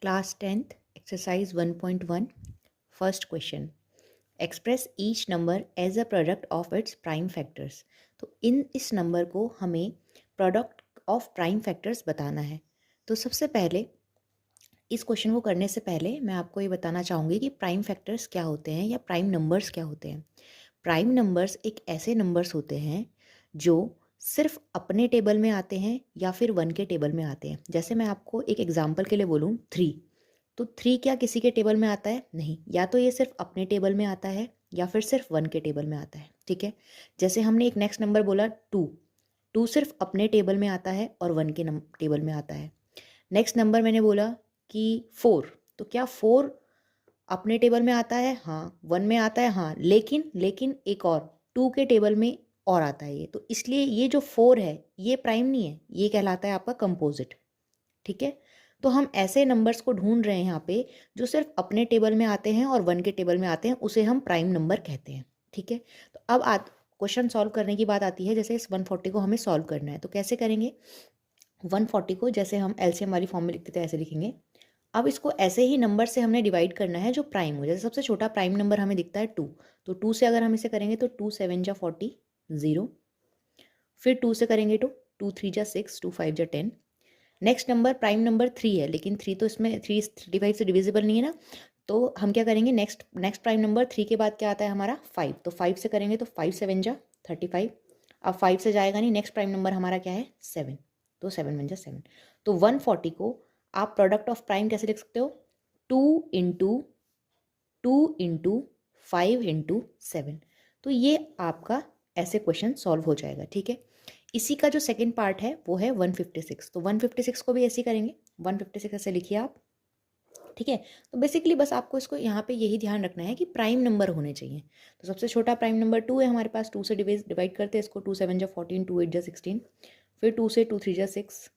Class 10th, exercise 1.1, first question. Express each number as a product of its prime factors. तो इस number को हमें product of prime factors बताना है। तो सबसे पहले इस क्वेश्चन को करने से पहले मैं आपको ये बताना चाहूँगी कि प्राइम फैक्टर्स क्या होते हैं या प्राइम नंबर्स क्या होते हैं। प्राइम नंबर्स एक ऐसे नंबर्स होते हैं जो सिर्फ अपने टेबल में आते हैं या फिर वन के टेबल में आते हैं। जैसे मैं आपको एक एग्जांपल के लिए बोलूँ 3, तो 3 क्या किसी के टेबल में आता है? नहीं, या तो ये सिर्फ अपने टेबल में आता है या फिर सिर्फ वन के टेबल में आता है। ठीक है, जैसे हमने एक नेक्स्ट नंबर बोला 2, 2 सिर्फ अपने टेबल में आता है और वन के टेबल में आता है। नेक्स्ट नंबर मैंने बोला कि 4, तो क्या 4 अपने टेबल में आता है? हाँ। वन में आता है? हाँ। लेकिन एक और 2 के टेबल में और आता है ये, तो इसलिए ये जो 4 है ये प्राइम नहीं है, ये कहलाता है आपका कंपोजिट। ठीक है, तो हम ऐसे नंबर्स को ढूंढ रहे हैं यहाँ पे जो सिर्फ अपने टेबल में आते हैं और वन के टेबल में आते हैं, उसे हम प्राइम नंबर कहते हैं। ठीक है, तो अब क्वेश्चन सॉल्व करने की बात आती है। जैसे इस 140 को हमें सॉल्व करना है, तो कैसे करेंगे? 140 को जैसे हम एलसीएम वाली फॉर्म में लिखते थे ऐसे लिखेंगे। अब इसको ऐसे ही नंबर से हमने डिवाइड करना है जो प्राइम हो। जैसे सबसे छोटा प्राइम नंबर हमें दिखता है 2, तो 2 से अगर हम इसे करेंगे तो 2 7 जा 40, 0। फिर 2 से करेंगे तो 2 3 जा 6, 2 5 जा 10। नेक्स्ट नंबर प्राइम नंबर 3 है, लेकिन 3 तो इसमें 3 35 से डिविजिबल नहीं है ना, तो हम क्या करेंगे? नेक्स्ट प्राइम नंबर 3 के बाद क्या आता है हमारा? 5, तो 5 से करेंगे तो 5 7 जा 35। अब 5 से जाएगा नहीं, नेक्स्ट प्राइम नंबर हमारा क्या है? 7, तो 7 1 जा 7। तो 140 को आप प्रोडक्ट ऑफ प्राइम कैसे लिख सकते हो? 2 × 5 × 7। तो ये आपका ऐसे क्वेश्चन सॉल्व हो जाएगा। ठीक है, इसी का जो सेकंड पार्ट है वो है 156। तो 156 को भी ऐसे ही करेंगे, 156 ऐसे लिखिए आप। ठीक है, तो बेसिकली बस आपको इसको यहाँ पे यही ध्यान रखना है कि प्राइम नंबर होने चाहिए। तो सबसे छोटा प्राइम नंबर 2 है हमारे पास, 2 से डिवाइड करते हैं इसको। 2 7 जा 14, 2 8 जा 16। फिर 2 से 2 3 जा 6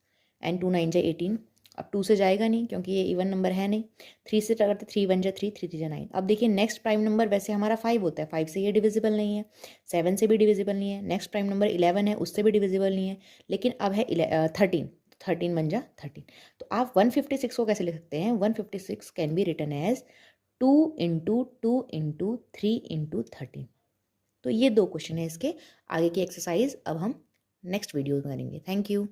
एंड 2 9 जा 18। अब 2 से जाएगा नहीं क्योंकि ये इवन नंबर है नहीं। 3 से करते 3 1 जा 3, 3 3 जा 9। अब देखिए नेक्स्ट प्राइम नंबर वैसे हमारा 5 होता है, 5 से ये डिविजिबल नहीं है, 7 से भी डिविजिबल नहीं है। नेक्स्ट प्राइम नंबर 11 है, उससे भी डिविजिबल नहीं है, लेकिन अब है 13, 13 1 जा 13। तो आप 156 को कैसे लिख सकते हैं? 156 कैन बी रिटन एज 2 × 2 × 3 × 13। तो ये 2 क्वेश्चन है इसके। आगे की एक्सरसाइज अब हम नेक्स्ट वीडियो में करेंगे। Thank you.